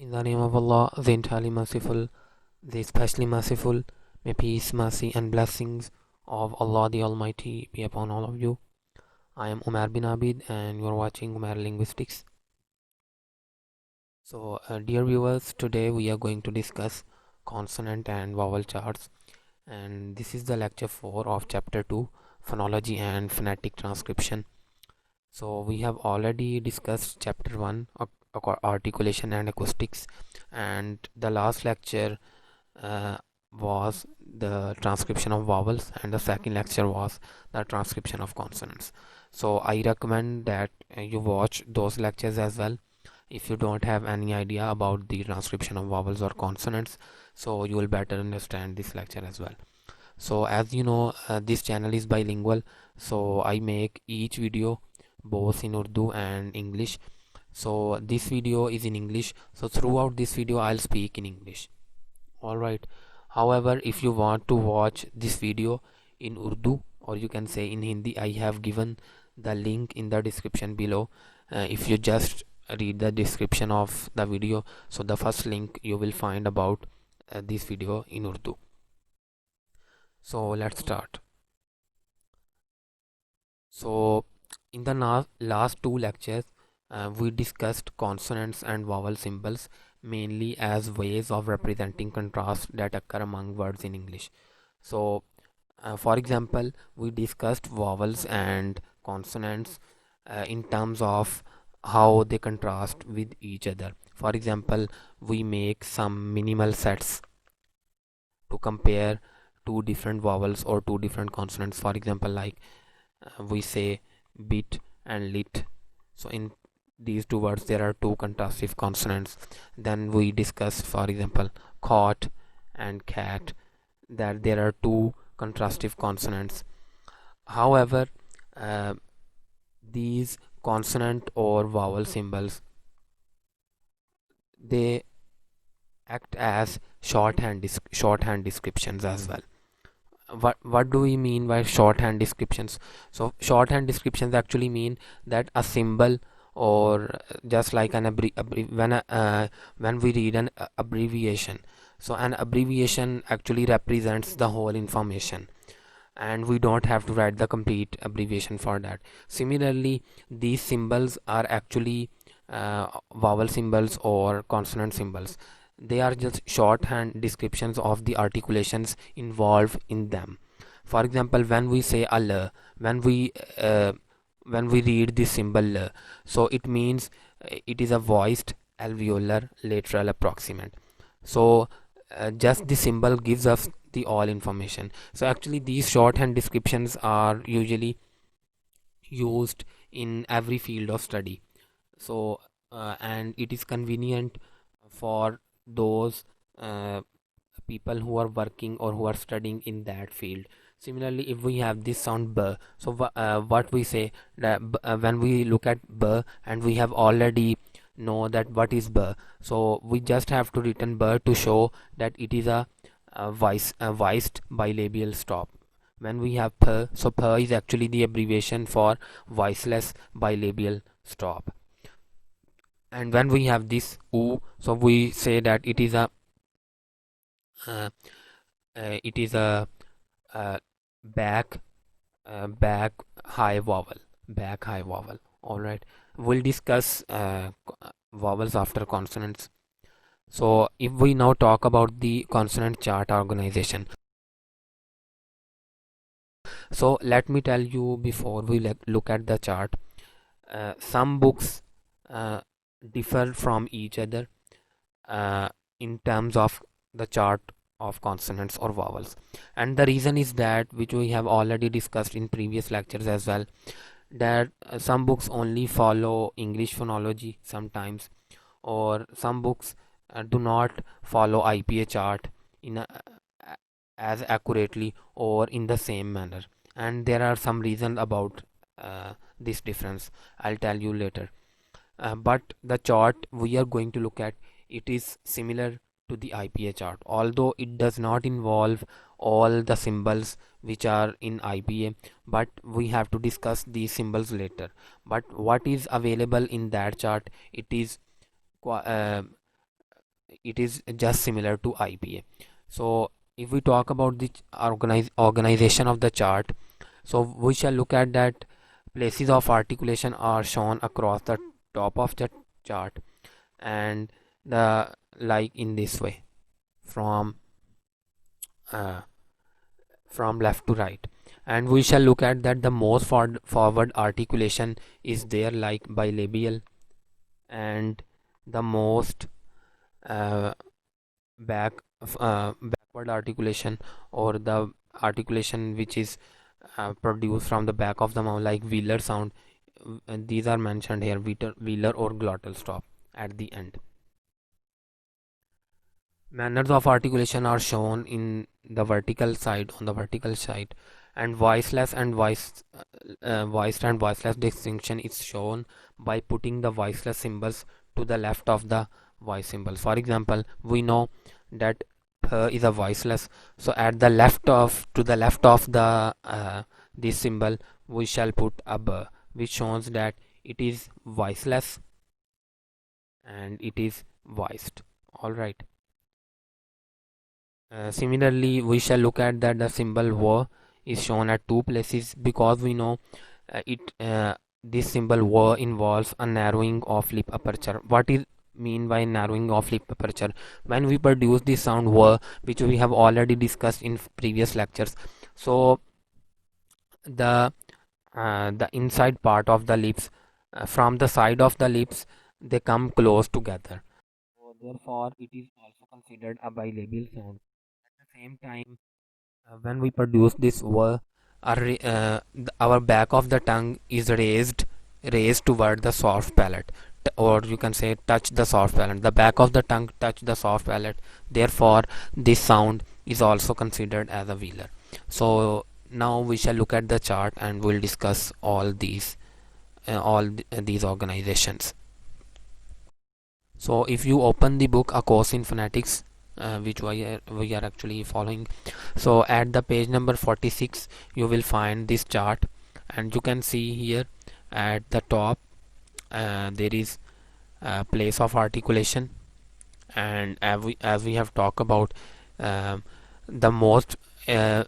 In the name of Allah, the entirely merciful, the especially merciful, may peace, mercy, and blessings of Allah the Almighty be upon all of you. I am Umar bin Abid, and you are watching Umar Linguistics. So, dear viewers, today we are going to discuss consonant and vowel charts, and this is the lecture 4 of chapter 2, Phonology and Phonetic Transcription. So, we have already discussed chapter 1, Articulation and Acoustics, and the last lecture uh, was the transcription of vowels, and the second lecture was the transcription of consonants. So I recommend that you watch those lectures as well if you don't have any idea about the transcription of vowels or consonants, so you will better understand this lecture as well. So as you know, this channel is bilingual, so I make each video both in Urdu and English. So this video is in English, so throughout this video I'll speak in English. Alright. However, if you want to watch this video in Urdu, or you can say in Hindi, I have given the link in the description below. If you just read the description of the video, so the first link you will find about this video in Urdu. So let's start. So in the last two lectures, we discussed consonants and vowel symbols mainly as ways of representing contrast that occur among words in English. So, for example, we discussed vowels and consonants in terms of how they contrast with each other. For example, we make some minimal sets to compare two different vowels or two different consonants. For example, like we say bit and lit. So in these two words there are two contrastive consonants. Then we discuss, for example, caught and cat, that there are two contrastive consonants. However, uh, these consonant or vowel symbols, they act as shorthand descriptions as well. What do we mean by shorthand descriptions? So shorthand descriptions actually mean that a symbol, or just like an when we read an abbreviation, so an abbreviation actually represents the whole information, and we don't have to write the complete abbreviation for that. Similarly, these symbols are actually vowel symbols or consonant symbols. They are just shorthand descriptions of the articulations involved in them. For example, when we say al, when we uh, when we read this symbol l, so it means it is a voiced alveolar lateral approximant. So just the symbol gives us the all information. So actually these shorthand descriptions are usually used in every field of study. So and it is convenient for those people who are working or who are studying in that field. Similarly, if we have this sound b, so what we say that when we look at b and we have already know that what is b, so we just have to written b to show that it is a voiced bilabial stop. When we have p, so p is actually the abbreviation for voiceless bilabial stop. And when we have this u, so we say that it is a uh, it is a uh, back back high vowel. All right, we'll discuss vowels after consonants. So if we now talk about the consonant chart organization, so let me tell you before we look at the chart, some books uh, differ from each other in terms of the chart of consonants or vowels, and the reason is that, which we have already discussed in previous lectures as well, that some books only follow English phonology sometimes, or some books do not follow IPA chart in as accurately or in the same manner, and there are some reasons about this difference. I'll tell you later. But the chart we are going to look at, it is similar to the IPA chart, although it does not involve all the symbols which are in IPA, but we have to discuss these symbols later. But what is available in that chart, it is it is just similar to IPA. So if we talk about the organization of the chart, so we shall look at that places of articulation are shown across the top of the chart, and the like in this way, from uh, from left to right. And we shall look at that the most forward articulation is there, like bilabial, and the most uh, backward articulation, or the articulation which is produced from the back of the mouth, like velar sound. These are mentioned here, velar or glottal stop at the end. Manners of articulation are shown in the vertical side, on the vertical side, and voiceless and voiced and voiceless distinction is shown by putting the voiceless symbols to the left of the voice symbols. For example, we know that is a voiceless, so at the left of to the left of the this symbol we shall put a b, which shows that it is voiceless and it is voiced. All right. Similarly, we shall look at that the symbol "w" is shown at two places, because we know it this symbol "w" involves a narrowing of lip aperture. What is mean by narrowing of lip aperture? When we produce the sound "w", which we have already discussed in previous lectures, so the inside part of the lips, from the side of the lips, they come close together. So therefore, it is also considered a bilabial sound. At the same time, when we produce this "w", our back of the tongue is raised toward the soft palate, or you can say touch the soft palate. The back of the tongue touch the soft palate. Therefore, this sound is also considered as a velar. So now we shall look at the chart and we'll discuss all these organizations. So if you open the book A Course in Phonetics, which we are actually following, so at the page number 46 you will find this chart, and you can see here at the top there is a place of articulation, and as we have talked about um, the most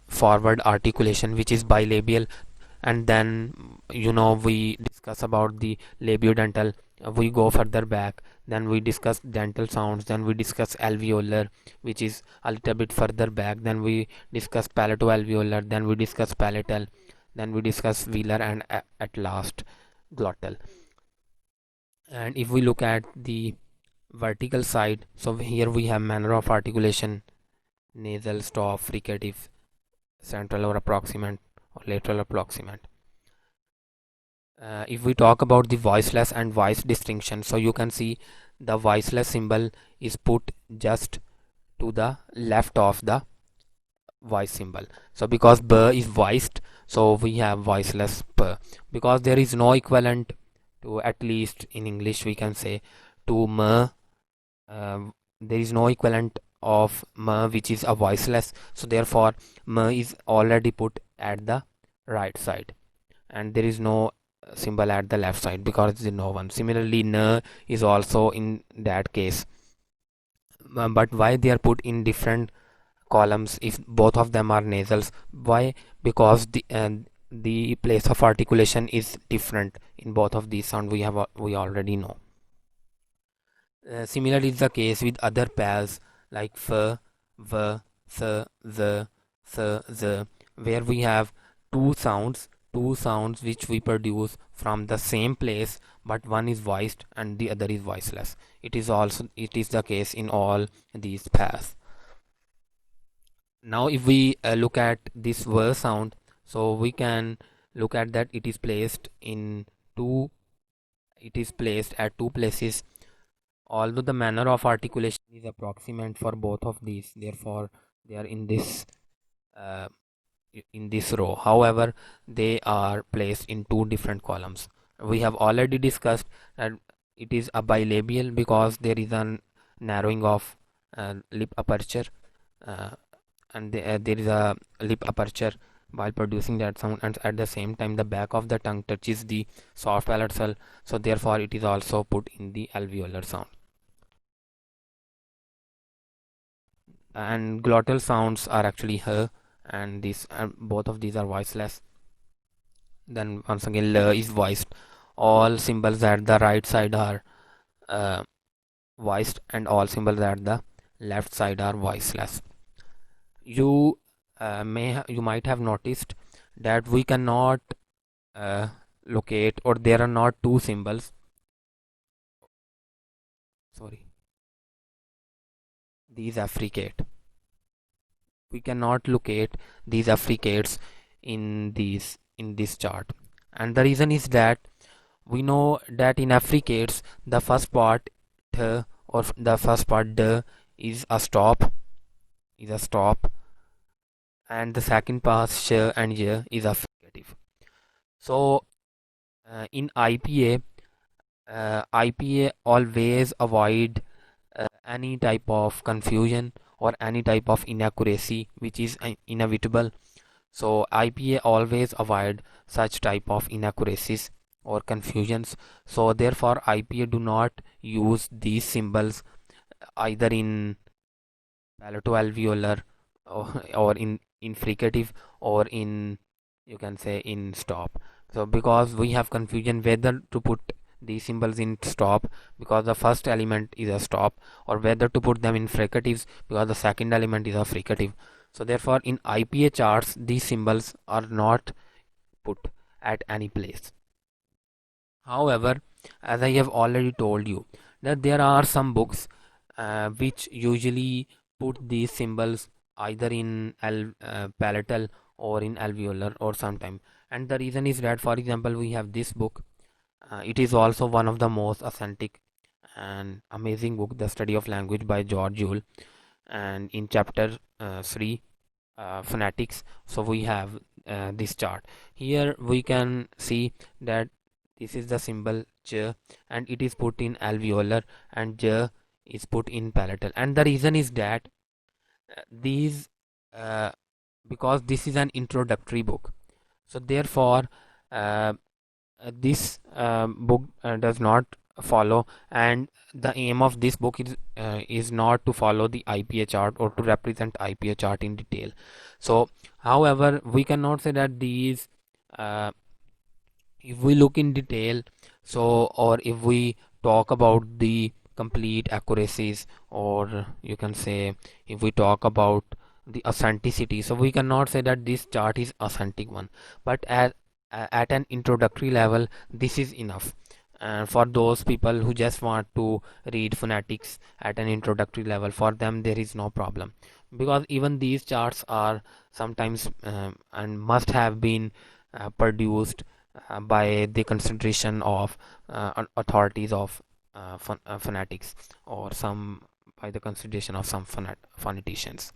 forward articulation, which is bilabial, and then we discuss about the labiodental. We go further back, then we discuss dental sounds, then we discuss alveolar, which is a little bit further back, then we discuss palato-alveolar, then we discuss palatal, then we discuss velar, and at last glottal. And if we look at the vertical side, so here we have manner of articulation: nasal, stop, fricative, central or approximant, or lateral approximant. If we talk about the voiceless and voice distinction, so you can see the voiceless symbol is put just to the left of the voice symbol. So because b is voiced, so we have voiceless p, because there is no equivalent to, at least in English we can say, to m. There is no equivalent of m which is a voiceless, so therefore m is already put at the right side, and there is no symbol at the left side because there is no one. Similarly, n is also in that case. But why they are put in different columns if both of them are nasals? Why? Because the place of articulation is different in both of these sound. We already know. Similarly is the case with other pairs like f, v, s, z, s, z, where we have two sounds which we produce from the same place, but one is voiced and the other is voiceless. It is the case in all these pairs. Now if we look at this v sound, so we can look at that it is placed at two places. Although the manner of articulation is approximate for both of these, therefore they are uh, in this row. However, they are placed in two different columns. We have already discussed that it is a bilabial because there is a narrowing of lip aperture, uh, and there is a lip aperture while producing that sound, and at the same time the back of the tongue touches the soft palate cell, so therefore it is also put in the alveolar sound. and glottal sounds are actually h, and these both of these are voiceless. Then once again l is voiced. All symbols at the right side are uh, voiced, and all symbols at the left side are voiceless. You you might have noticed that we cannot uh, locate, or there are not two symbols, sorry, these affricate. We cannot locate these affricates in this chart, and the reason is that we know that in affricates the first part th, or the first part d is a stop, and the second part sh and y is a fricative. So in IPA always avoid any type of confusion or any type of inaccuracy which is inevitable. So IPA always avoid such type of inaccuracies or confusions. So therefore IPA do not use these symbols either in palato-alveolar, or in fricative, or in, you can say, in stop. So because we have confusion whether to put these symbols in stop because the first element is a stop, or whether to put them in fricatives because the second element is a fricative. So therefore in IPA charts these symbols are not put at any place. However, as I have already told you, that there are some books which usually put these symbols either in palatal or in alveolar or sometime. And the reason is that, for example, we have this book. It is also one of the most authentic and amazing book, The Study of Language by George Yule. And in chapter 3, phonetics, so we have this chart. Here we can see that this is the symbol j, and it is put in alveolar, and j is put in palatal. And the reason is that these uh, because this is an introductory book, so therefore uh, this book does not follow, and the aim of this book is not to follow the IPA chart or to represent IPA chart in detail. So however, we cannot say that these uh, if we look in detail, so, or if we talk about the complete accuracies, or you can say if we talk about the authenticity, so we cannot say that this chart is authentic one, but at an introductory level this is enough. And for those people who just want to read phonetics at an introductory level, for them there is no problem, because even these charts are sometimes and must have been produced by the consideration of authorities of phonetics, or some by the consideration of some phoneticians.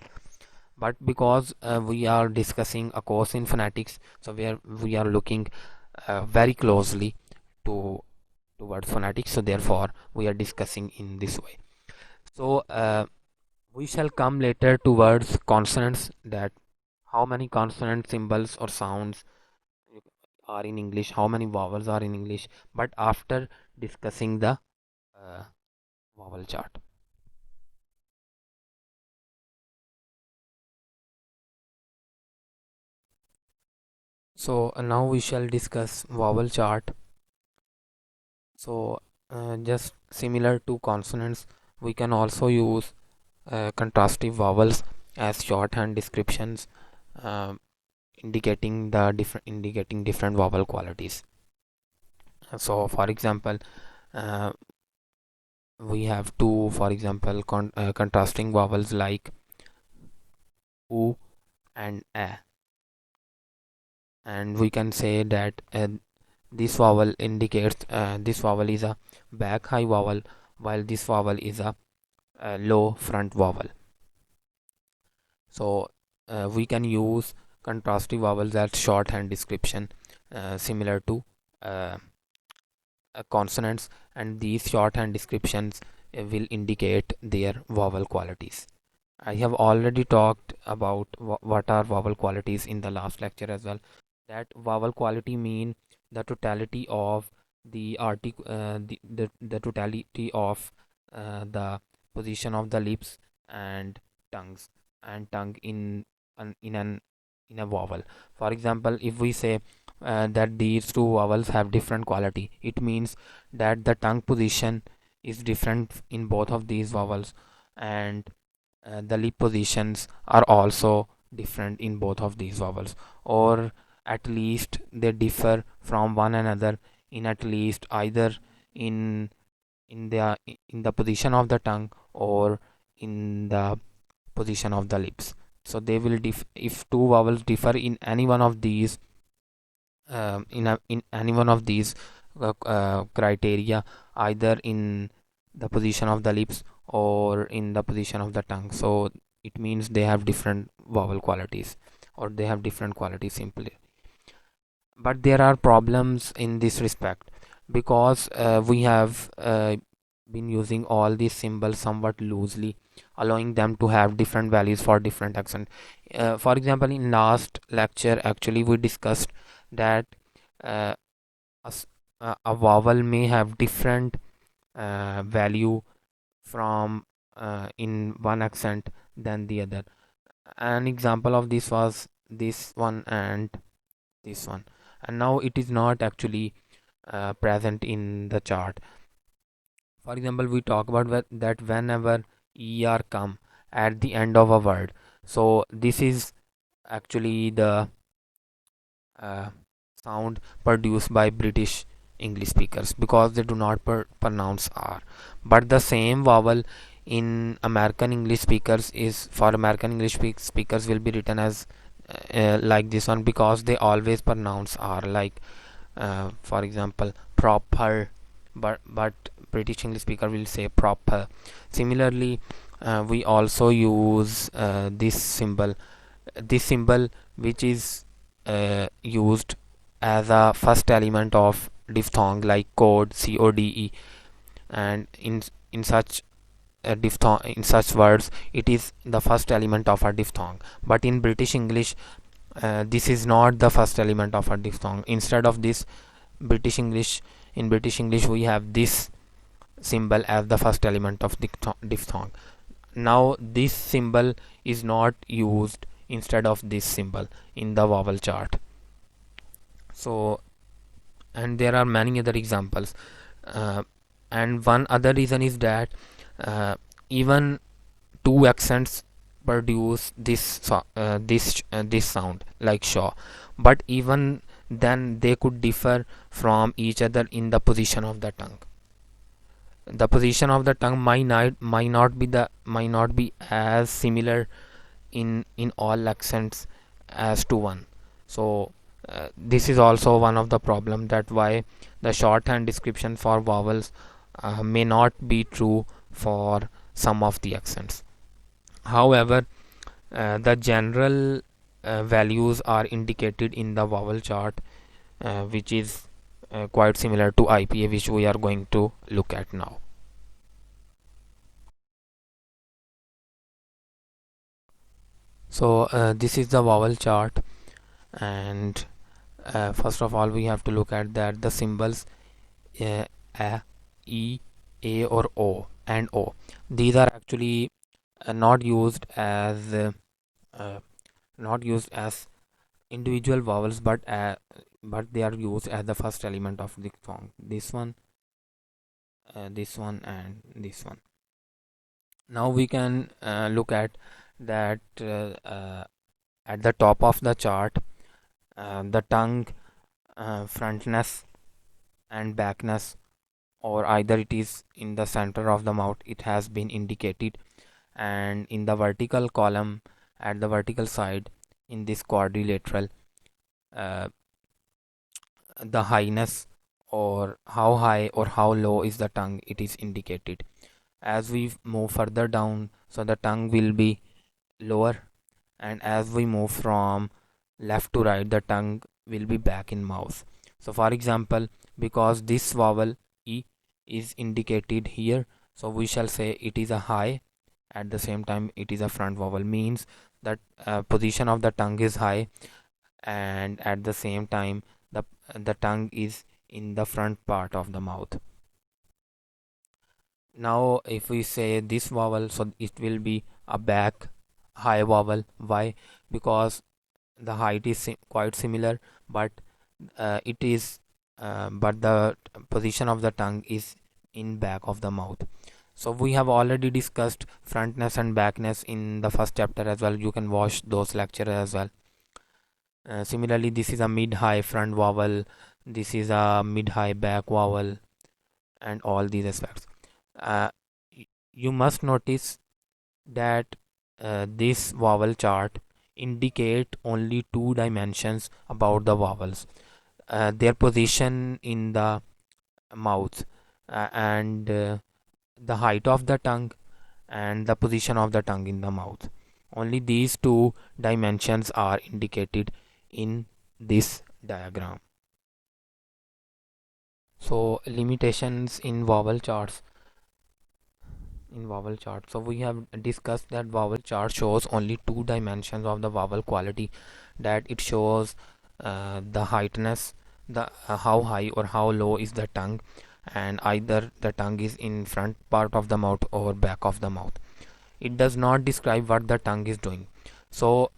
But because we are discussing a course in phonetics, so we are looking very closely to towards phonetics, so therefore we are discussing in this way. So we shall come later towards consonants, that how many consonant symbols or sounds are in English, how many vowels are in English, but after discussing the uh, vowel chart. So now we shall discuss vowel chart. So just similar to consonants, we can also use contrastive vowels as shorthand descriptions, uh, indicating different vowel qualities. So for example, uh, we have two, for example, contrasting vowels like u and a, and we can say that this vowel indicates this vowel is a back high vowel, while this vowel is a low front vowel. So we can use contrastive vowels as shorthand description, similar to uh, consonants, and these shorthand descriptions will indicate their vowel qualities. I have already talked about what are vowel qualities in the last lecture as well. That vowel quality mean the totality of the totality of the position of the lips, and tongues and tongue an, in an in a vowel. For example, if we say that these two vowels have different quality, it means that the tongue position is different in both of these vowels, and the lip positions are also different in both of these vowels, or at least they differ from one another in at least either in in the position of the tongue or in the position of the lips. So they will if two vowels differ in any one of these in any one of these criteria, either in the position of the lips or in the position of the tongue, so it means they have different vowel qualities, or they have different qualities simply. But there are problems in this respect, because we have been using all these symbols somewhat loosely, allowing them to have different values for different accent. For example, in last lecture actually we discussed that uh, a vowel may have different value from in one accent than the other. An example of this was this one and this one, and now it is not actually present in the chart. For example, we talk about that whenever er come at the end of a word, so this is actually the uh, sound produced by British English speakers, because they do not pronounce R. But the same vowel in American English speakers is for American English speakers will be written as like this one, because they always pronounce R, like for example proper, but British English speaker will say proper. Similarly, we also use this symbol which is used as a first element of diphthong, like code, and in such diphthong, in such words it is the first element of a diphthong. But in British English, this is not the first element of a diphthong. Instead of this, British English in British English we have this symbol as the first element of diphthong. Now this symbol is not used instead of this symbol in the vowel chart. So, and there are many other examples, uh, and one other reason is that uh, even two accents produce this sound like shaw, but even then they could differ from each other in the position of the tongue. The position of the tongue might not be as similar in all accents as to one. So this is also one of the problem, that why the shorthand description for vowels may not be true for some of the accents. However, the general values are indicated in the vowel chart, which is quite similar to IPA, which we are going to look at now. So this is the vowel chart, and first of all we have to look at that the symbols a, e, a or o and o, these are actually not used as uh, not used as individual vowels, but they are used as the first element of the song. This one and this one. Now we can look at that at the top of the chart, the tongue frontness and backness, or either it is in the center of the mouth, it has been indicated, and in the vertical column at the vertical side in this quadrilateral, uh, the highness, or how high or how low is the tongue, it is indicated. As we move further down, so the tongue will be lower, and as we move from left to right, the tongue will be back in mouth. So for example, because this vowel e is indicated here, so we shall say it is a high, at the same time it is a front vowel, means that position of the tongue is high, and at the same time the the tongue is in the front part of the mouth. Now if we say this vowel, so it will be a back high vowel. Why? Because the height is quite similar, but but the position of the tongue is in back of the mouth. So we have already discussed frontness and backness in the first chapter as well. You can watch those lectures as well. Similarly, this is a mid-high front vowel, this is a mid-high back vowel, and all these aspects. Uh, you must notice that this vowel chart indicate only two dimensions about the vowels, their position in the mouth, and the height of the tongue and the position of the tongue in the mouth. Only these two dimensions are indicated in this diagram. So limitations in vowel charts. So we have discussed that vowel chart shows only two dimensions of the vowel quality, that it shows the heightness, the how high or how low is the tongue, and either the tongue is in front part of the mouth or back of the mouth. It does not describe what the tongue is doing. So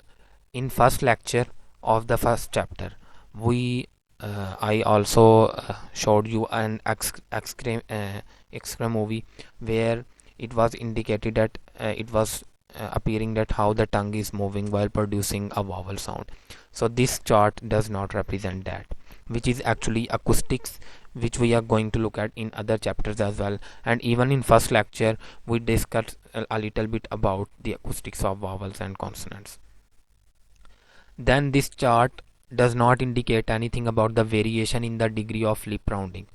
in first lecture of the first chapter, we I also showed you an extra movie where it was indicated that it was appearing that how the tongue is moving while producing a vowel sound. So this chart does not represent that, which is actually acoustics, which we are going to look at in other chapters as well. And even in first lecture we discussed a little bit about the acoustics of vowels and consonants. Then this chart does not indicate anything about the variation in the degree of lip rounding.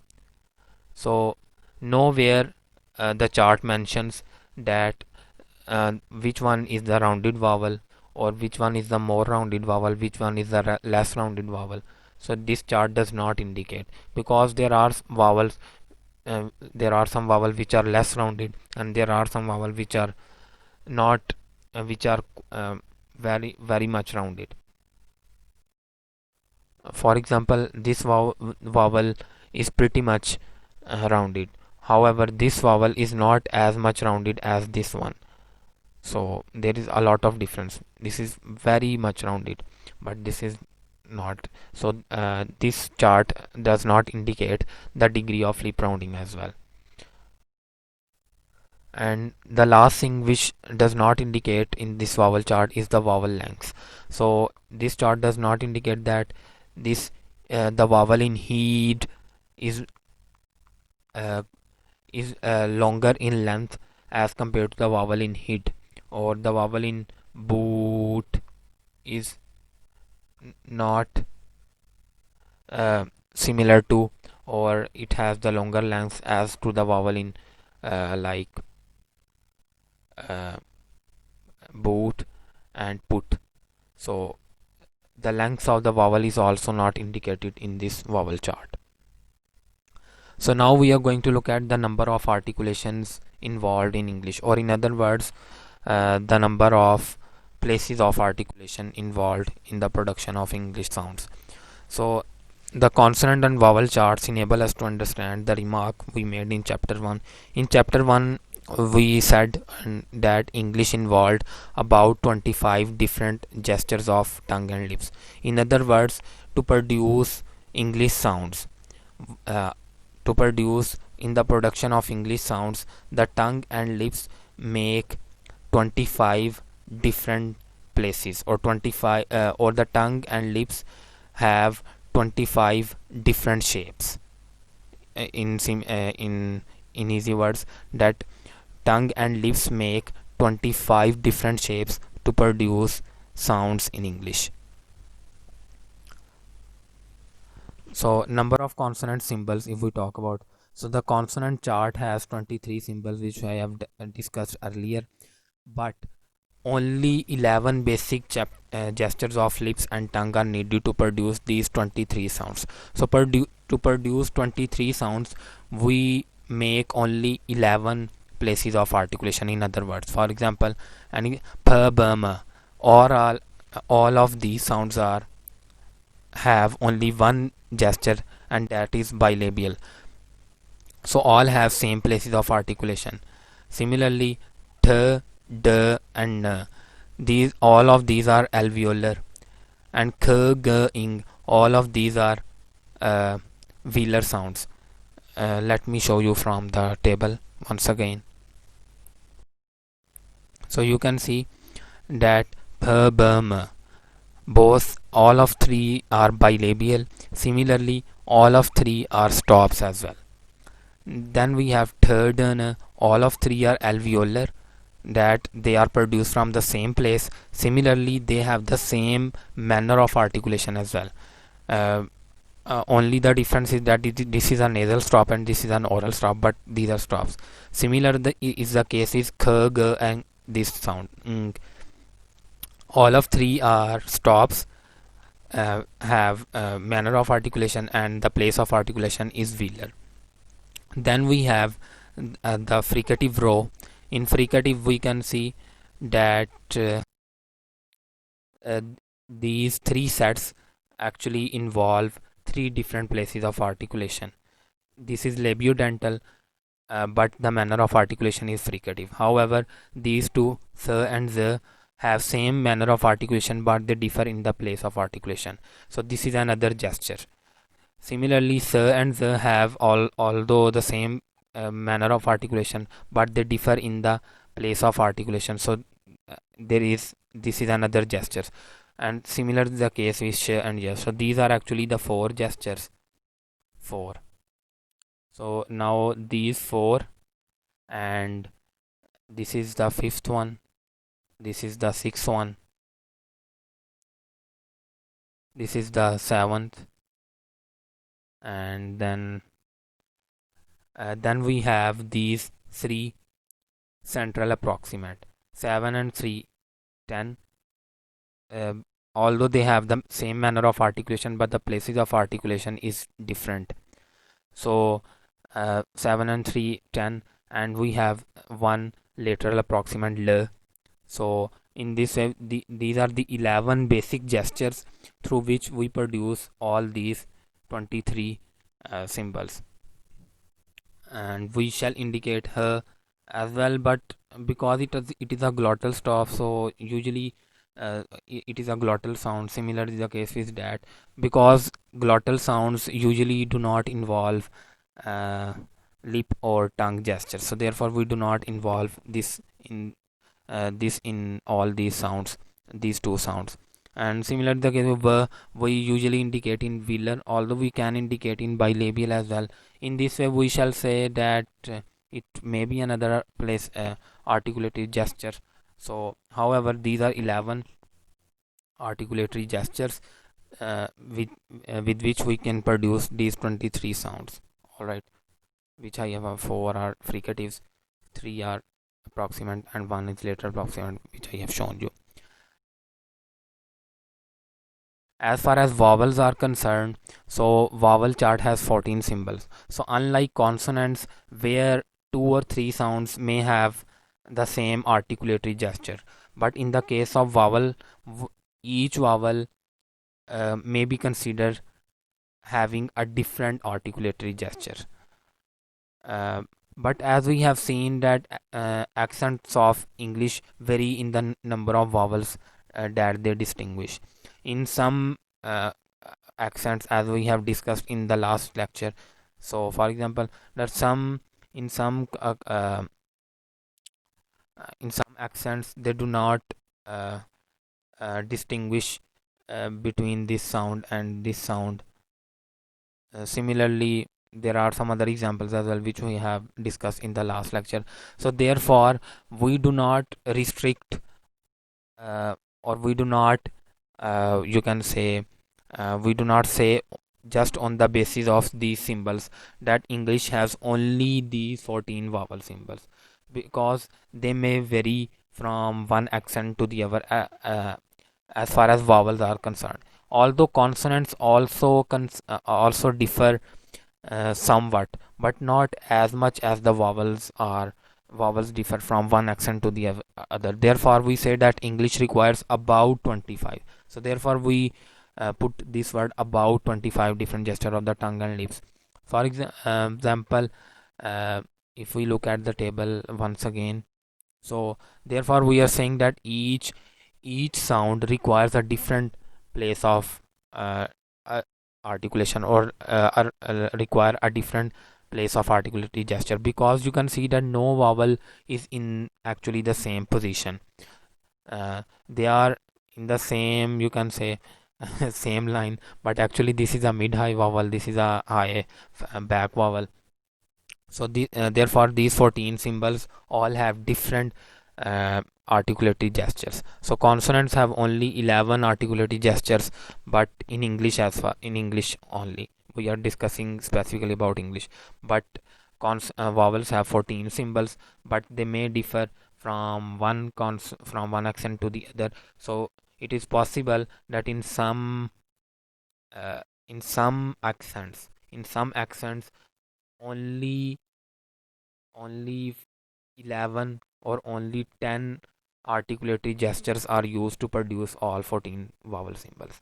So nowhere the chart mentions that which one is the rounded vowel, or which one is the more rounded vowel, which one is the less rounded vowel. So this chart does not indicate, because there are vowels, there are some vowels which are less rounded, and there are some vowels which are not, which are very much rounded. For example, this vowel is pretty much rounded. However, this vowel is not as much rounded as this one. So there is a lot of difference. This is very much rounded, but this is not. So this chart does not indicate the degree of lip rounding as well. And the last thing which does not indicate in this vowel chart is the vowel length. So this chart does not indicate that this the vowel in heed is uh, longer in length as compared to the vowel in hid, or the vowel in boot is not similar to, or it has the longer length as to the vowel in like uh, boot and put. So the length of the vowel is also not indicated in this vowel chart. So now we are going to look at the number of articulations involved in English, or in other words, the number of places of articulation involved in the production of English sounds. So the consonant and vowel charts enable us to understand the remark we made in chapter 1. In chapter 1, we said that English involved about 25 different gestures of tongue and lips. In other words, to produce English sounds, uh, to produce in the production of English sounds, the tongue and lips make 25 different places, or 25 or the tongue and lips have 25 different shapes. In easy words, that tongue and lips make 25 different shapes to produce sounds in English. So number of consonant symbols, if we talk about, so the consonant chart has 23 symbols, which I have discussed earlier, but only 11 basic gestures of lips and tongue are needed to produce these 23 sounds. So to produce 23 sounds, we make only 11 places of articulation. In other words, for example, any p, b, m, or all of these sounds are have only one gesture, and that is bilabial. So all have same places of articulation. Similarly, t, d, and n, these all of these are alveolar, and k, g, ing, all of these are uh, velar sounds. Let me show you from the table once again. So you can see that p, b, m, both all of three are bilabial. Similarly, all of three are stops as well. Then we have third, all of three are alveolar, that they are produced from the same place. Similarly, they have the same manner of articulation as well. Uh, Only the difference is that this is a nasal stop and this is an oral stop, but these are stops. Similar is the case is k, g, and this sound. All of three are stops, have manner of articulation, and the place of articulation is velar. Then we have the fricative row. In fricative, we can see that uh, these three sets actually involve three different places of articulation. This is labiodental, but the manner of articulation is fricative. However, these two, s and z, have same manner of articulation, but they differ in the place of articulation. So this is another gesture. Similarly, s and z have although the same manner of articulation, but they differ in the place of articulation. So this is another gesture. And similar is the case with sh and y. So these are actually the four gestures. Four. So now these four, and this is the fifth one. This is the sixth one. This is the seventh, and then we have these three central approximate, 7 and 3, 10. Although they have the same manner of articulation, but the places of articulation is different. So 7 and 3, 10, and we have one lateral approximant l. So in this way, these are the 11 basic gestures through which we produce all these 23 symbols. And we shall indicate her as well, but because it is a glottal stop, so usually it is a glottal sound. Similar is the case with that, because glottal sounds usually do not involve uh, lip or tongue gestures, so therefore we do not involve this in all these sounds, these two sounds. And similar to the case of we usually indicate in velar, although we can indicate in bilabial as well. In this way, we shall say that it may be another place articulatory gesture. So however, these are 11 articulatory gestures with which we can produce these 23 sounds. All right, which I have 4 are fricatives, 3 are approximant, and 1 is lateral approximant, which I have shown you. As far as vowels are concerned, so vowel chart has 14 symbols. So unlike consonants, where 2 or 3 sounds may have the same articulatory gesture, but in the case of vowel, each vowel may be considered having a different articulatory gesture. Uh, but as we have seen that accents of English vary in the number of vowels that they distinguish. In some accents, as we have discussed in the last lecture, so for example, that some in some in some accents they do not uh, distinguish between this sound and this sound. Similarly, there are some other examples as well which we have discussed in the last lecture. So therefore we do not restrict or we do not you can say we do not say just on the basis of these symbols that English has only these 14 vowel symbols, because they may vary from one accent to the other as far as vowels are concerned. Although consonants also differ somewhat, but not as much as the vowels differ from one accent to the other. Therefore we say that English requires about 25. So therefore we put this word about 25 different gesture of the tongue and lips. For example, uh, if we look at the table once again, so therefore we are saying that each each sound requires a different place of uh, uh, articulation, or require a different place of articulatory gesture, because you can see that no vowel is in actually the same position. They are in the same, you can say, same line, but actually this is a mid-high vowel, this is a high back vowel. So therefore these 14 symbols all have different articulatory gestures. So consonants have only 11 articulatory gestures, but in English, as far in English only, we are discussing specifically about English, but vowels have 14 symbols, but they may differ from from one accent to the other. So it is possible that uh, in some accents only only 11 or only 10 articulatory gestures are used to produce all 14 vowel symbols.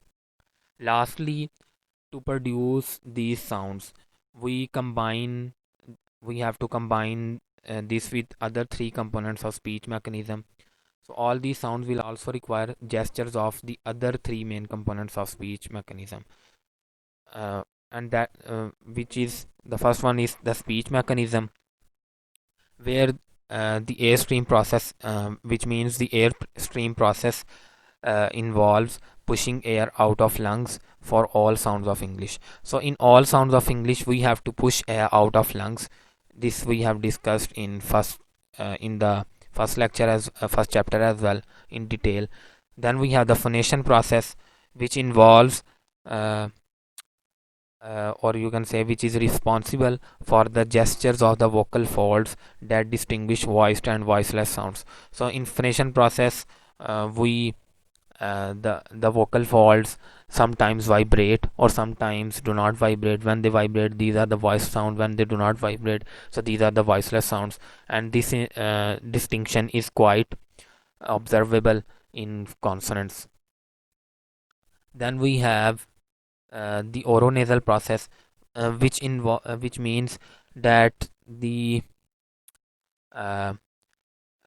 Lastly, to produce these sounds, we combine we have to combine this with other three components of speech mechanism. So all these sounds will also require gestures of the other three main components of speech mechanism. And that which is the first one is the speech mechanism, where the airstream process, which means the airstream process involves pushing air out of lungs for all sounds of English. So in all sounds of English, we have to push air out of lungs. This we have discussed in the first lecture, as first chapter as well, in detail. Then we have the phonation process, which involves uh, or you can say which is responsible for the gestures of the vocal folds that distinguish voiced and voiceless sounds. So in phonation process, we the vocal folds sometimes vibrate or sometimes do not vibrate. When they vibrate, these are the voice sound. When they do not vibrate, so these are the voiceless sounds. And this distinction is quite observable in consonants. Then we have the oronasal process, which means that the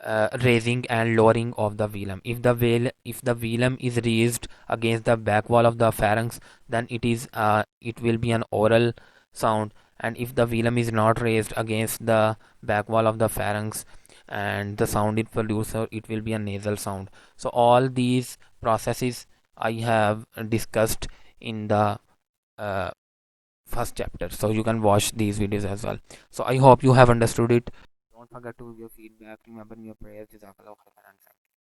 uh, raising and lowering of the velum. If the velum is raised against the back wall of the pharynx, then it will be an oral sound. And if the velum is not raised against the back wall of the pharynx, and the sound it produces, it will be a nasal sound. So all these processes I have discussed in the uh, first chapter, so you can watch these videos as well. So I hope you have understood it. Don't forget to give your feedback. Remember your prayers. Jazakallah khairan.